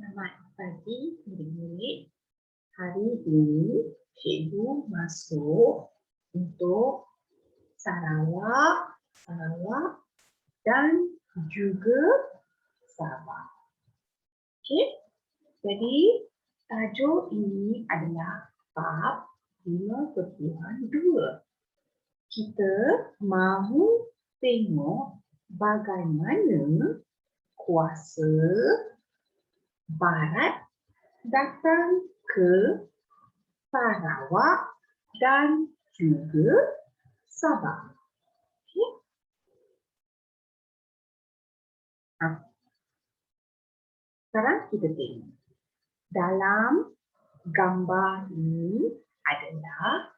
Selamat pagi murid-murid. Hari ini cikgu masuk untuk Sarawak, dan juga Sabah. Okey. Jadi tajuk ini adalah bab 5.2. Kita mahu tengok bagaimana kuasa Barat datang ke Sarawak dan juga Sabah. Okay. Sekarang kita tengok. Dalam gambar ini adalah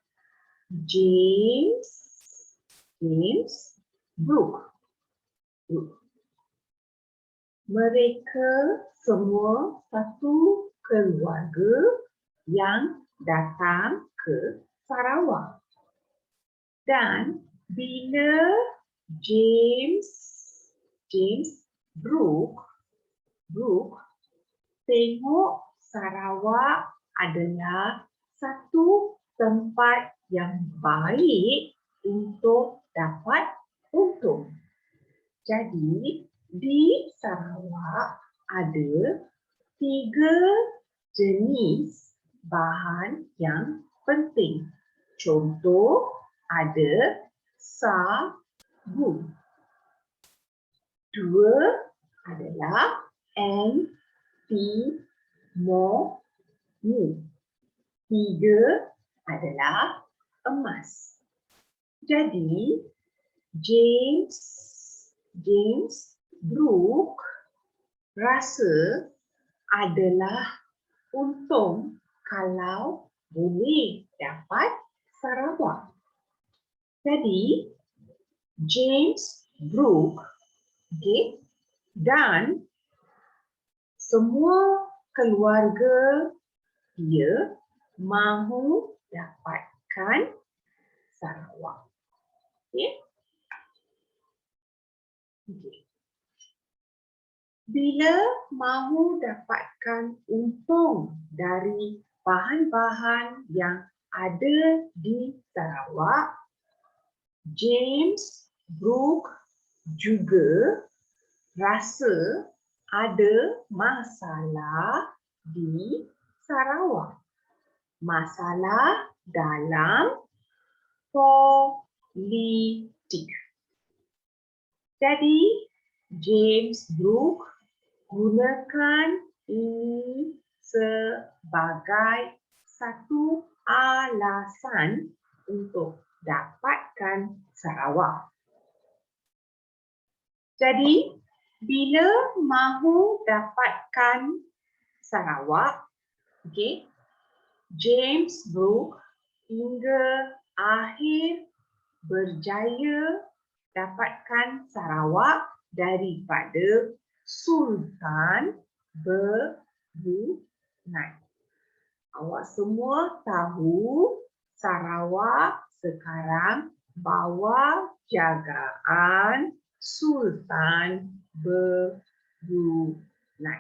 James Brooke. Mereka semua satu keluarga yang datang ke Sarawak. Dan bila James Brooke tengok Sarawak adalah satu tempat yang baik untuk dapat untung. Jadi di Sarawak ada 3 jenis bahan yang penting. Contoh ada sagu. 2 adalah antimoni. 3 adalah emas. Jadi James Brooke rasa adalah untung kalau boleh dapat Sarawak. Jadi James Brooke, okay, dan semua keluarga dia mahu dapatkan Sarawak. Okay. Okay. Bila mahu dapatkan untung dari bahan-bahan yang ada di Sarawak, James Brooke juga rasa ada masalah di Sarawak. Masalah dalam politik. Jadi James Brooke gunakan ini sebagai satu alasan untuk dapatkan Sarawak. Jadi bila mahu dapatkan Sarawak, okay, James Brooke hingga akhir berjaya dapatkan Sarawak daripada Sultan Brunei. Awak semua tahu Sarawak sekarang bawah jagaan Sultan Brunei.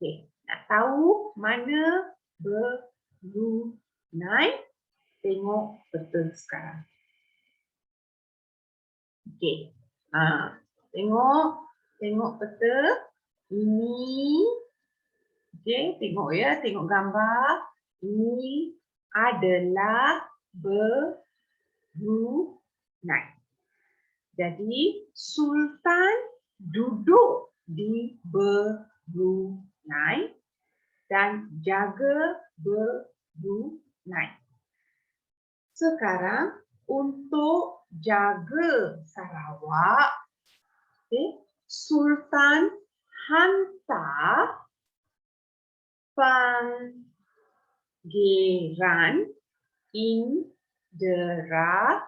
Okay. Nak tahu mana Brunei? Tengok peta sekarang. Okay. Tengok peta. Ini. Okay. Tengok ya. Tengok gambar. Ini adalah Brunei. Jadi Sultan duduk di Brunei dan jaga Brunei. Sekarang untuk jaga Sarawak, okay, Sultan hantar Pangeran Indra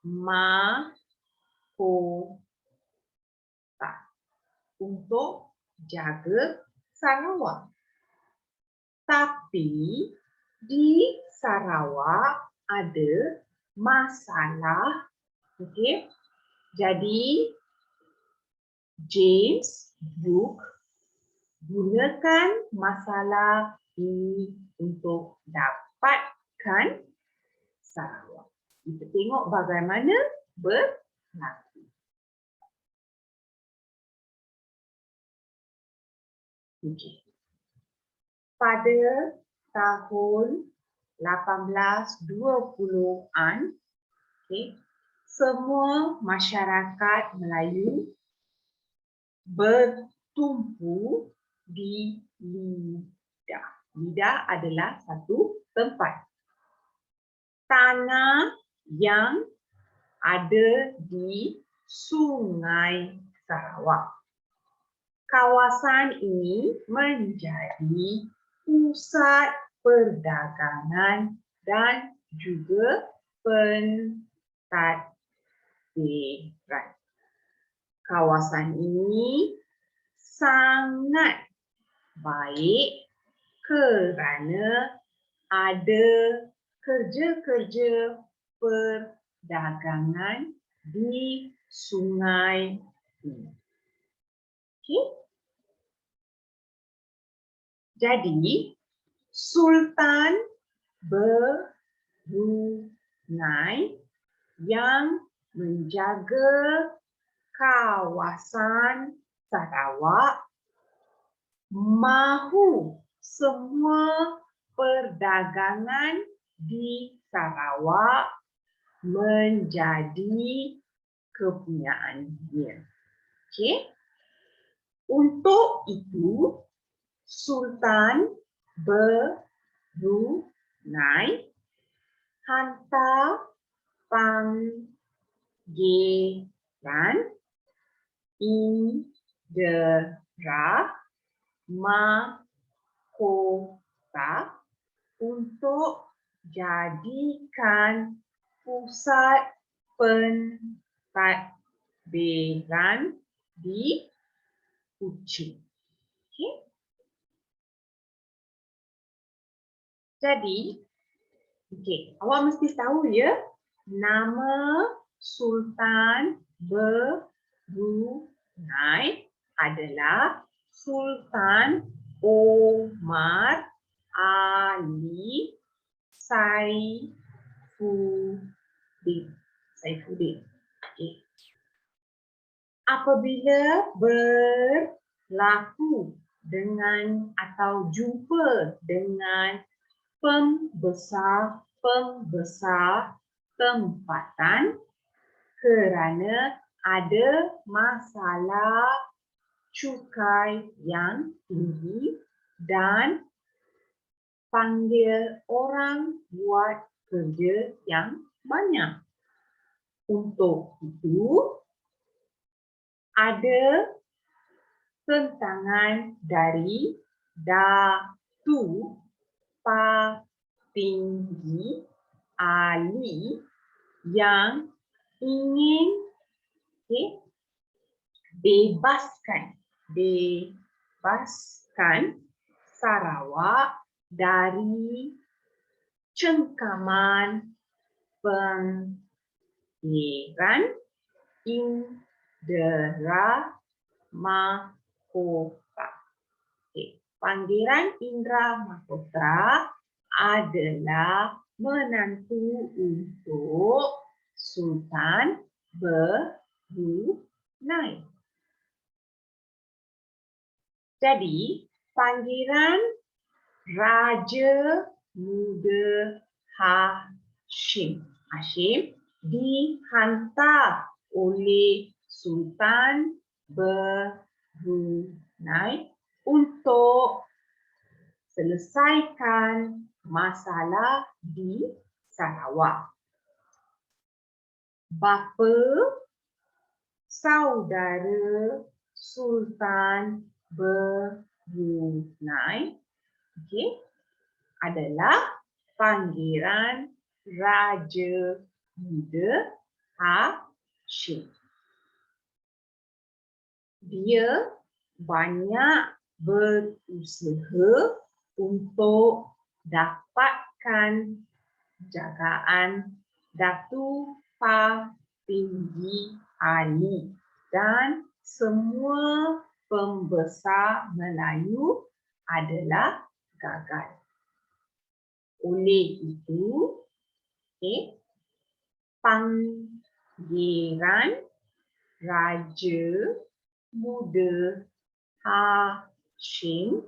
Mahkota untuk jaga Sarawak. Tapi di Sarawak ada masalah. Okay. Jadi James Brooke gunakan masalah ini untuk dapatkan Sarawak. Kita tengok bagaimana berlaku. Okay. Pada tahun 1820-an, okay, semua masyarakat Melayu bertumpu di Lidah. Lidah adalah satu tempat. Tanah yang ada di Sungai Sarawak. Kawasan ini menjadi pusat perdagangan dan juga pentadbiran. Kawasan ini sangat baik kerana ada kerja-kerja perdagangan di sungai ini. Okay. Jadi, Sultan Brunei yang menjaga kawasan Sarawak mahu semua perdagangan di Sarawak menjadi kepunyaannya. Okay. Untuk itu, Sultan Brunei hantar panggilan Indra Mahkota untuk jadikan pusat pentadbiran di Kuching. Okay. Jadi, awak mesti tahu ya, nama Sultan Brunei adalah Sultan Omar Ali Saifuddin. Okay. Apabila berlaku dengan atau jumpa dengan pembesar tempatan kerana ada masalah cukai yang tinggi dan panggil orang buat kerja yang banyak. Untuk itu, ada tentangan dari Datu Patinggi Ali yang ingin bebaskan Sarawak dari cengkaman Pangeran Indra Mahkota. Pangeran Indra Mahkota adalah menantu untuk Sultan Brunei. Jadi, Pangeran Raja Muda Hashim dihantar oleh Sultan Brunei untuk selesaikan masalah di Sarawak. Bapa saudara Sultan Brunei adalah Pangeran Raja Muda Hashim. Dia banyak berusaha untuk dapatkan jagaan Datu Patinggi Ali dan semua pembesar Melayu adalah gagal. Oleh itu, Pangeran Raja Muda Hashim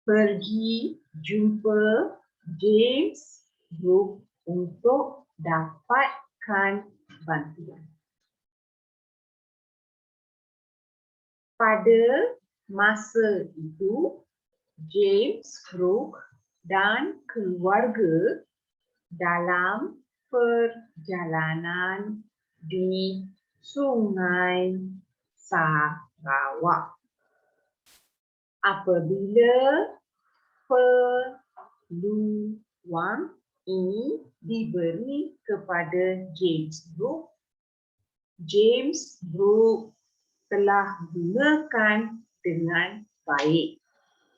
pergi jumpa James Brooke untuk dapatkan bantuan. Pada masa itu, James Brooke dan keluarga dalam perjalanan di Sungai Sarawak. Apabila peluang ini diberi kepada James Brooke telah gunakan dengan baik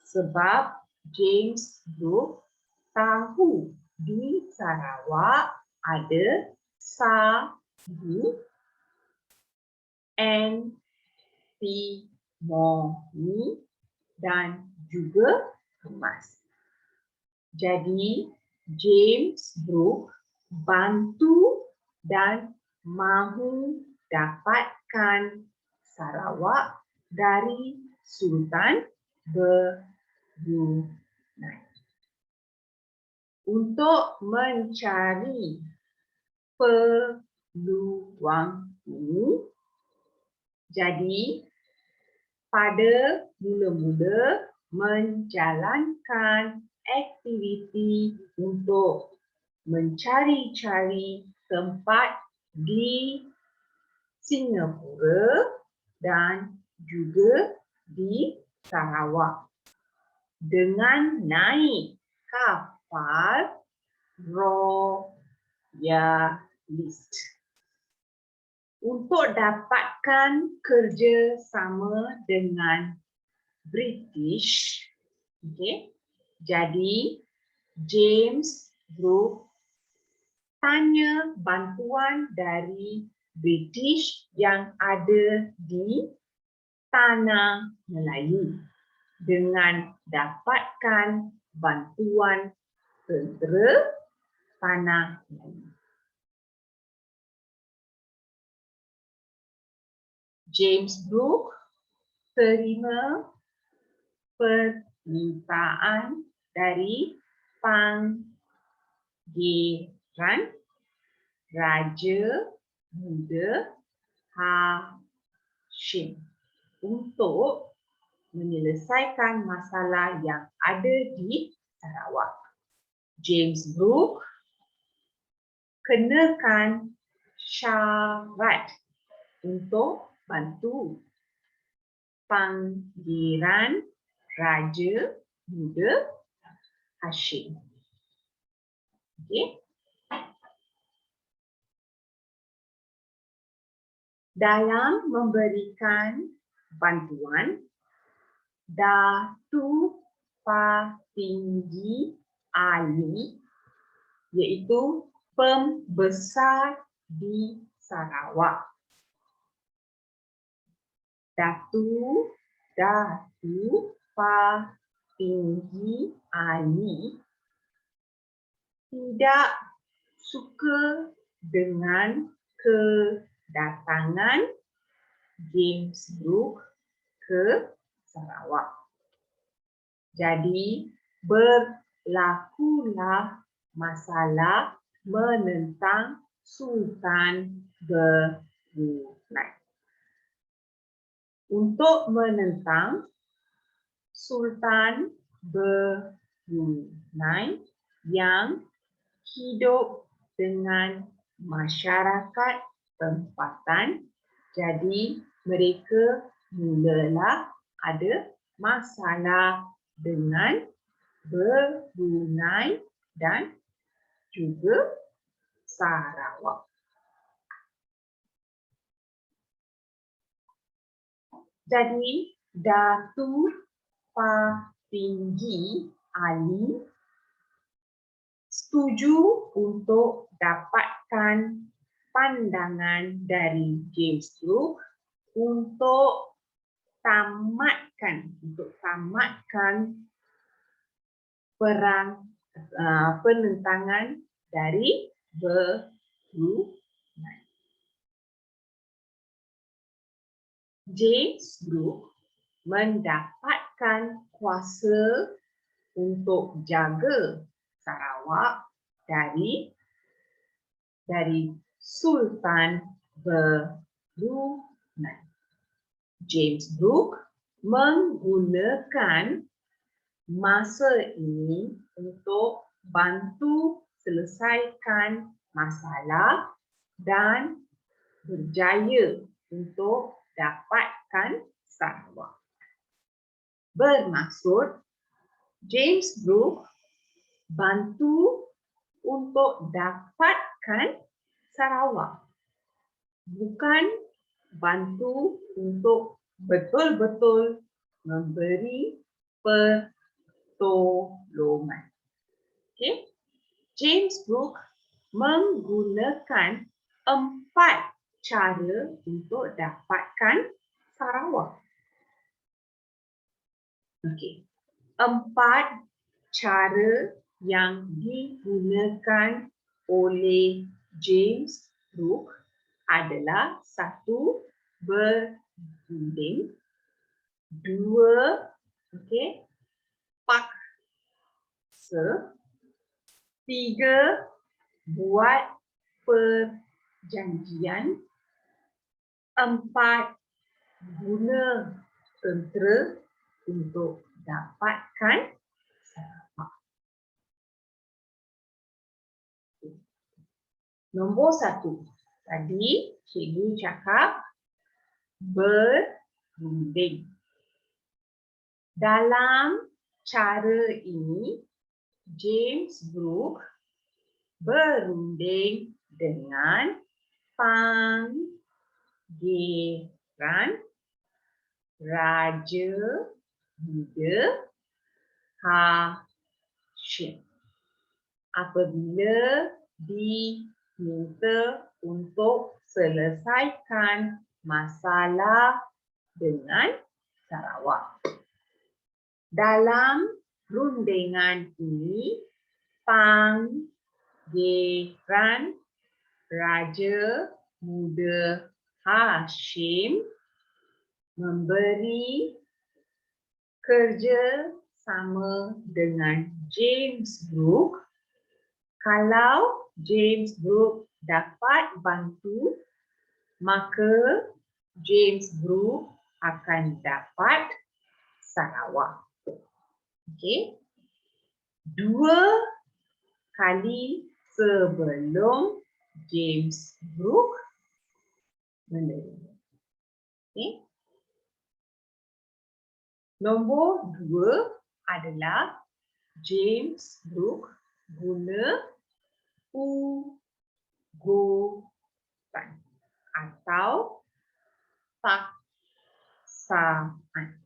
sebab James Brooke tahu di Sarawak ada sagu, antimoni dan juga emas. Jadi James Brooke bantu dan mahu dapatkan Sarawak dari Sultan Brunei. Untuk mencari peluang ini, jadi pada mula-mula menjalankan aktiviti untuk mencari-cari tempat di Singapura dan juga di Sarawak dengan naik kapal Royalist untuk dapatkan kerjasama dengan British. Jadi James Brooke tanya bantuan dari British yang ada di Tanah Melayu dengan dapatkan bantuan tentera Tanah Melayu. James Brooke terima permintaan dari Pangeran Raja Muda Hashim untuk menyelesaikan masalah yang ada di Sarawak. James Brooke kenakan syarat untuk bantu Pangeran Raja Muda Hashim. Dalam memberikan bantuan, Datuk Patinggi Ali iaitu pembesar di Sarawak. Datuk Patinggi Ali tidak suka dengan kedatangan James Brooke ke Sarawak. Jadi berlakulah masalah menentang Sultan Brunei. Untuk menentang Sultan Brunei yang hidup dengan masyarakat tempatan, jadi mereka mulalah ada masalah dengan Brunei dan juga Sarawak. Jadi Datuk Patinggi Ali setuju untuk dapatkan pandangan dari James Brooke untuk tamatkan perang penentangan dari Brunei. James Brooke mendapatkan kuasa untuk jaga Sarawak dari Sultan Brunei. James Brooke menggunakan masa ini untuk bantu selesaikan masalah dan berjaya untuk dapatkan Sarawak. Bermaksud James Brooke bantu untuk dapatkan Sarawak, bukan bantu untuk betul-betul memberi pertolongan. Okay? James Brooke menggunakan 4 cara untuk dapatkan Sarawak. Okay. 4 cara yang digunakan oleh James Brooke adalah 1. Berunding, 2. Okay, paksa, 3. Buat perjanjian, 4. Guna tentera untuk dapatkan Sarawak. Nombor 1. Tadi cikgu cakap berunding. Dalam cara ini, James Brooke berunding dengan Pangeran Raja Muda Hashim apabila diminta untuk selesaikan masalah dengan Sarawak. Dalam rundingan ini, Pangeran Raja Muda Hashim memberi kerjasama dengan James Brooke. Kalau James Brooke dapat bantu, maka James Brooke akan dapat Sarawak. Okey. 2 kali sebelum James Brooke menerima. Okey. Nombor 2 adalah James Brooke guna ugutan atau paksaan.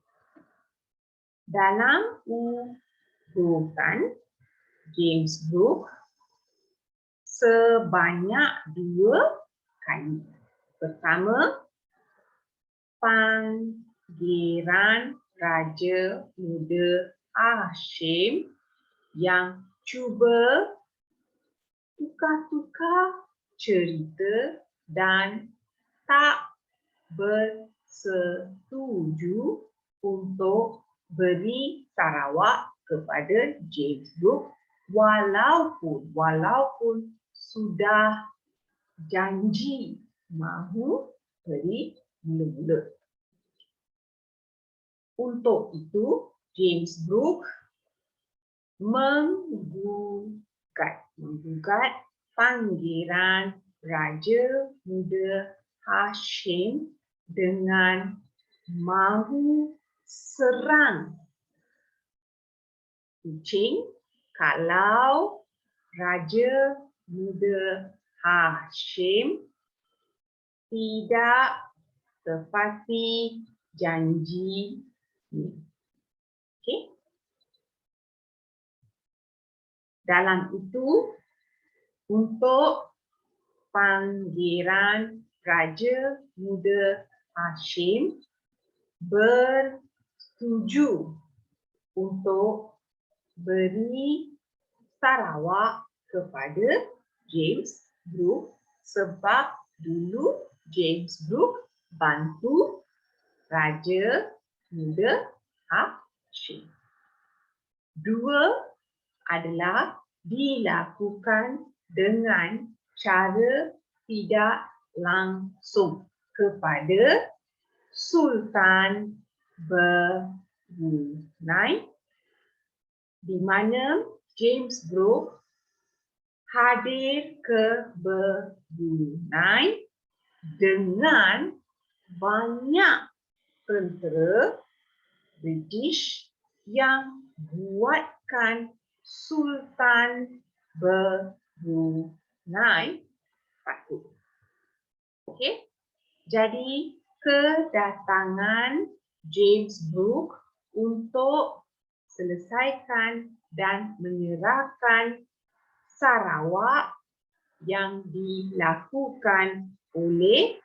Dalam ugutan, James Brooke sebanyak 2 kali. Pertama, Pangeran Raja Muda Hashim yang cuba tukar-tukar cerita dan tak bersetuju untuk beri Sarawak kepada James Brooke walaupun sudah janji mahu beri mula-mula. Untuk itu, James Brooke menggugat Pangeran Raja Muda Hashim dengan mahu serang kucing kalau Raja Muda Hashim tidak tepati janji ini. Okey. Dalam itu, untuk Pangeran Raja Muda Hashim, bersetuju untuk beri Sarawak kepada James Brooke sebab dulu James Brooke bantu Raja Muda Hashim. Dua adalah dilakukan dengan cara tidak langsung kepada Sultan Brunei, di mana James Brooke hadir ke Brunei dengan banyak tentera British yang buatkan Sultan Brunei takut. Okey, jadi kedatangan James Brooke untuk selesaikan dan menyerahkan Sarawak yang dilakukan oleh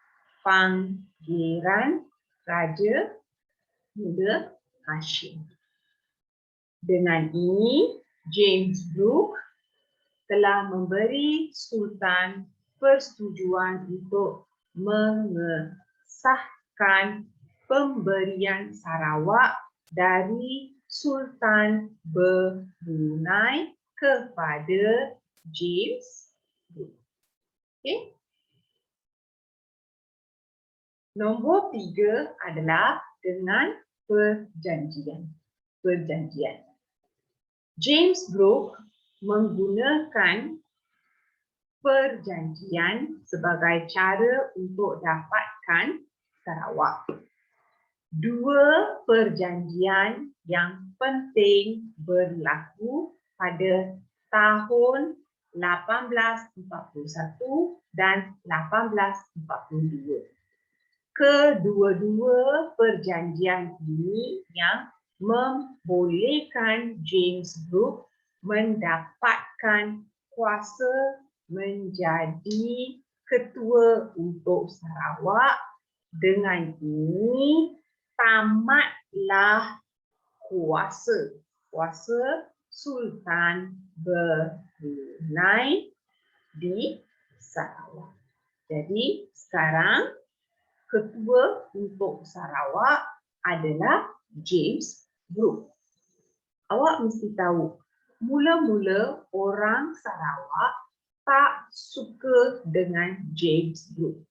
Pangeran Raja Muda Hashim. Dengan ini, James Brooke telah memberi Sultan persetujuan untuk mengesahkan pemberian Sarawak dari Sultan Brunei kepada James Brooke. Okay. Nombor 3 adalah dengan perjanjian. James Brooke menggunakan perjanjian sebagai cara untuk dapatkan Sarawak. Dua perjanjian yang penting berlaku pada tahun 1841 dan 1842. Kedua-dua perjanjian ini yang membolehkan James Brooke mendapatkan kuasa menjadi ketua untuk Sarawak. Dengan ini tamatlah kuasa Sultan Brunei di Sarawak. Jadi sekarang ketua untuk Sarawak adalah James Brooke. Awak mesti tahu, mula-mula orang Sarawak tak suka dengan James Brooke.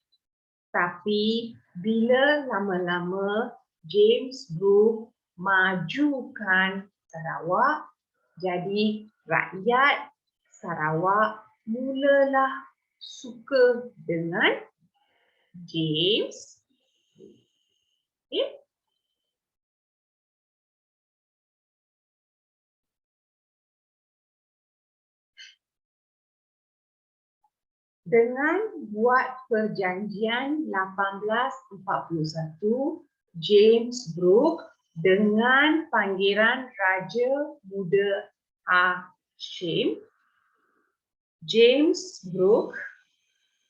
Tapi bila lama-lama James Brooke majukan Sarawak, jadi rakyat Sarawak mulalah suka dengan James. Okay. Dengan buat perjanjian 1841, James Brooke dengan Pangeran Raja Muda Hashim, James Brooke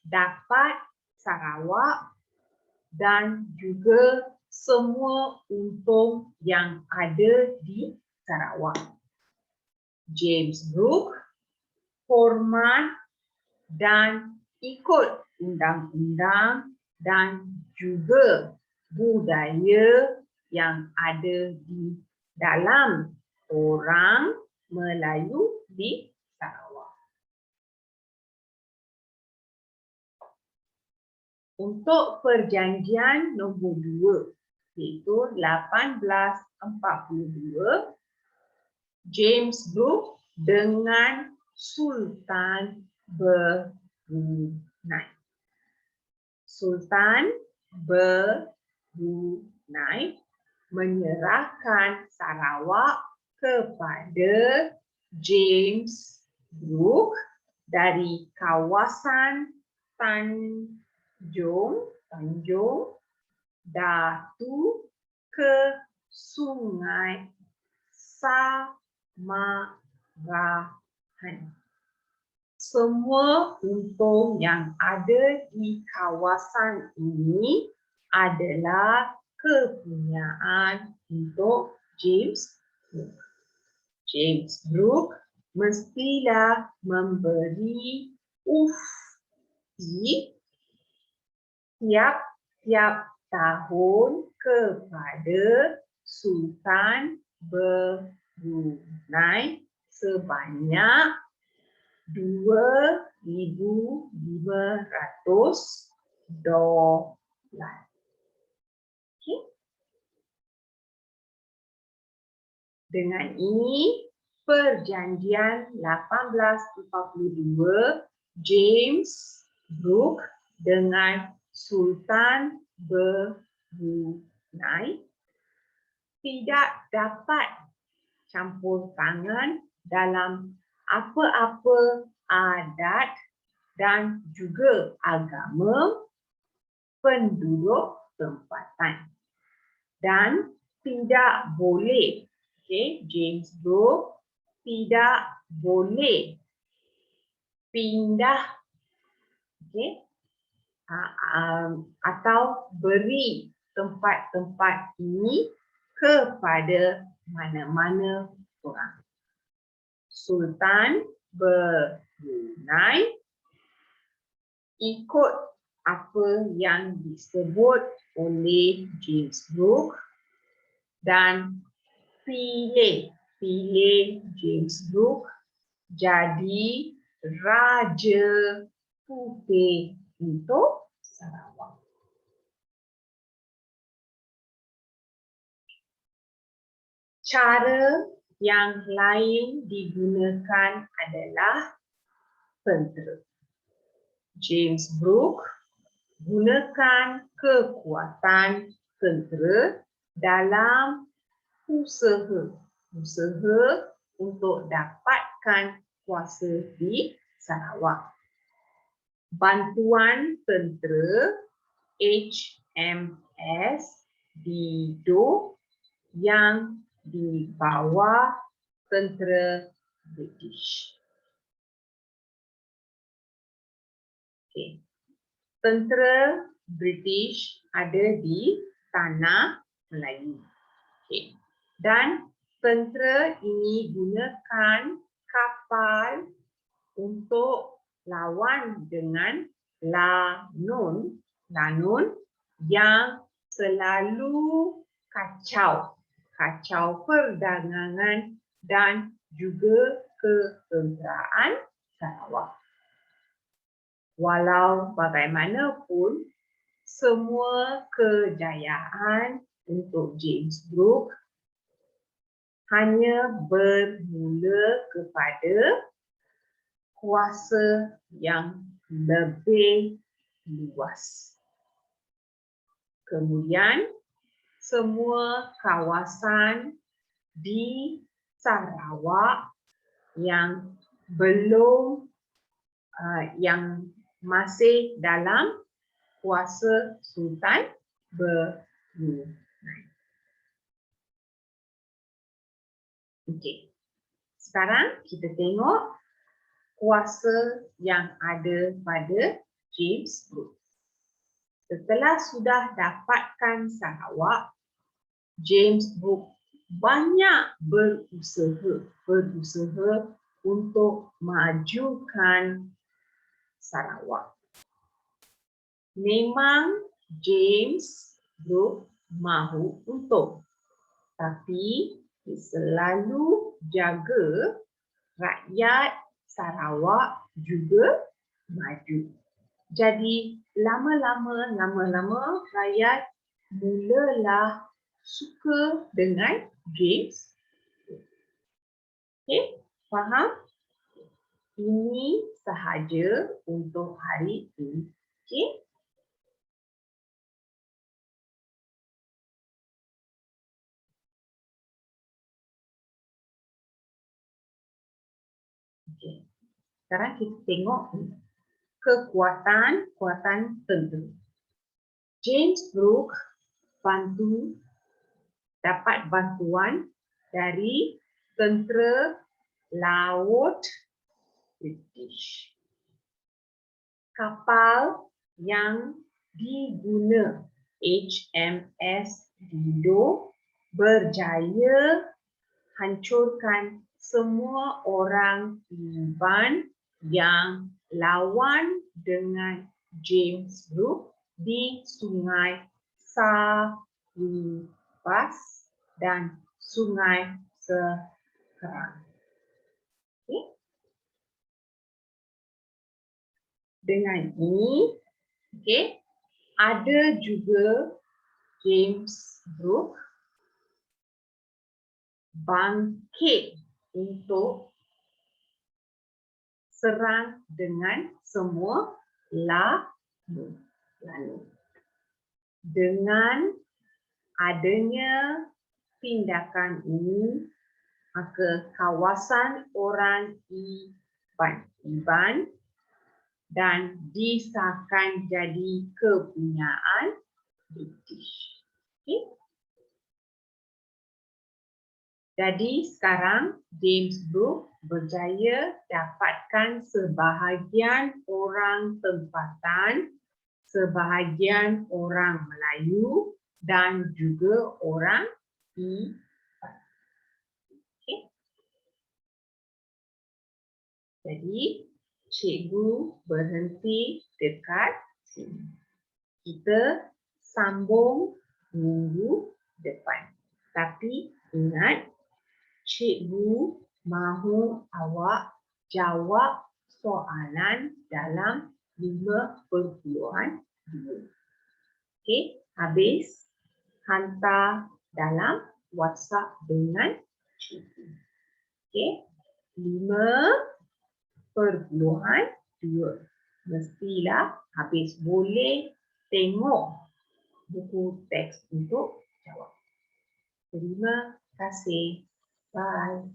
dapat Sarawak dan juga semua untung yang ada di Sarawak. James Brooke hormat dan ikut undang-undang dan juga budaya yang ada di dalam orang Melayu di Sarawak. Untuk perjanjian nombor 2, iaitu 1842, James Brooke dengan Sultan Brunei. Sultan Brunei menyerahkan Sarawak kepada James Brooke dari kawasan Tanjung Datu ke Sungai Samarahan. Semua untung yang ada di kawasan ini adalah kepunyaan untuk James Brooke. James Brooke mestilah memberi upeti tiap-tiap tahun kepada Sultan Brunei sebanyak $2,500. Okay. Dengan ini, Perjanjian 1842 James Brooke dengan Sultan Brunei tidak dapat campur tangan dalam apa-apa adat dan juga agama penduduk tempatan. Dan tidak boleh, James Brooke tidak boleh pindah, atau beri tempat-tempat ini kepada mana-mana orang. Sultan Brunei ikut apa yang disebut oleh James Brooke dan pilih James Brooke jadi Raja Putih untuk Sarawak. Cara yang lain digunakan adalah tentera. James Brooke gunakan kekuatan tentera dalam usaha untuk dapatkan kuasa di Sarawak. Bantuan tentera HMS Dido yang di bawah tentera British. Tentera British ada di tanah Melayu. Dan tentera ini gunakan kapal untuk lawan dengan Lanun yang selalu kacau perdagangan dan juga ketenteraan Sarawak. Walau bagaimanapun, semua kejayaan untuk James Brooke hanya bermula kepada kuasa yang lebih luas. Kemudian, semua kawasan di Sarawak yang yang masih dalam kuasa Sultan Brunei. Okey. Sekarang kita tengok kuasa yang ada pada James Brooke. Setelah sudah dapatkan Sarawak, James Brooke banyak berusaha untuk majukan Sarawak. Memang James Brooke mahu untung, tapi dia selalu jaga rakyat Sarawak juga maju. Jadi lama-lama rakyat mulalah suka dengan James. Okey, faham? Ini sahaja untuk hari ini. Okey. Okey. Sekarang kita tengok kekuatan tentera. James Brooke dapat bantuan dari tentera laut British. Kapal yang diguna HMS Dido berjaya hancurkan semua orang Iban yang lawan dengan James Brooke di Sungai Saribas dan Sungai Sekerang. Okay. Dengan ini, okay, ada juga James Brooke bangkit untuk serang dengan semua lalu. Dengan adanya tindakan ini, maka kawasan orang Iban dan disahkan jadi kepunyaan British. Okay. Jadi sekarang James Brooke berjaya dapatkan sebahagian orang tempatan, sebahagian orang Melayu dan juga orang Iban. Okay. Jadi cikgu berhenti dekat sini. Kita sambung minggu depan. Tapi ingat, cikgu mahu awak jawab soalan dalam 5.2. Okey, habis hantar dalam WhatsApp dengan cikgu. Okey, 5.2. Mestilah habis, boleh tengok buku teks untuk jawab. Terima kasih. Bye.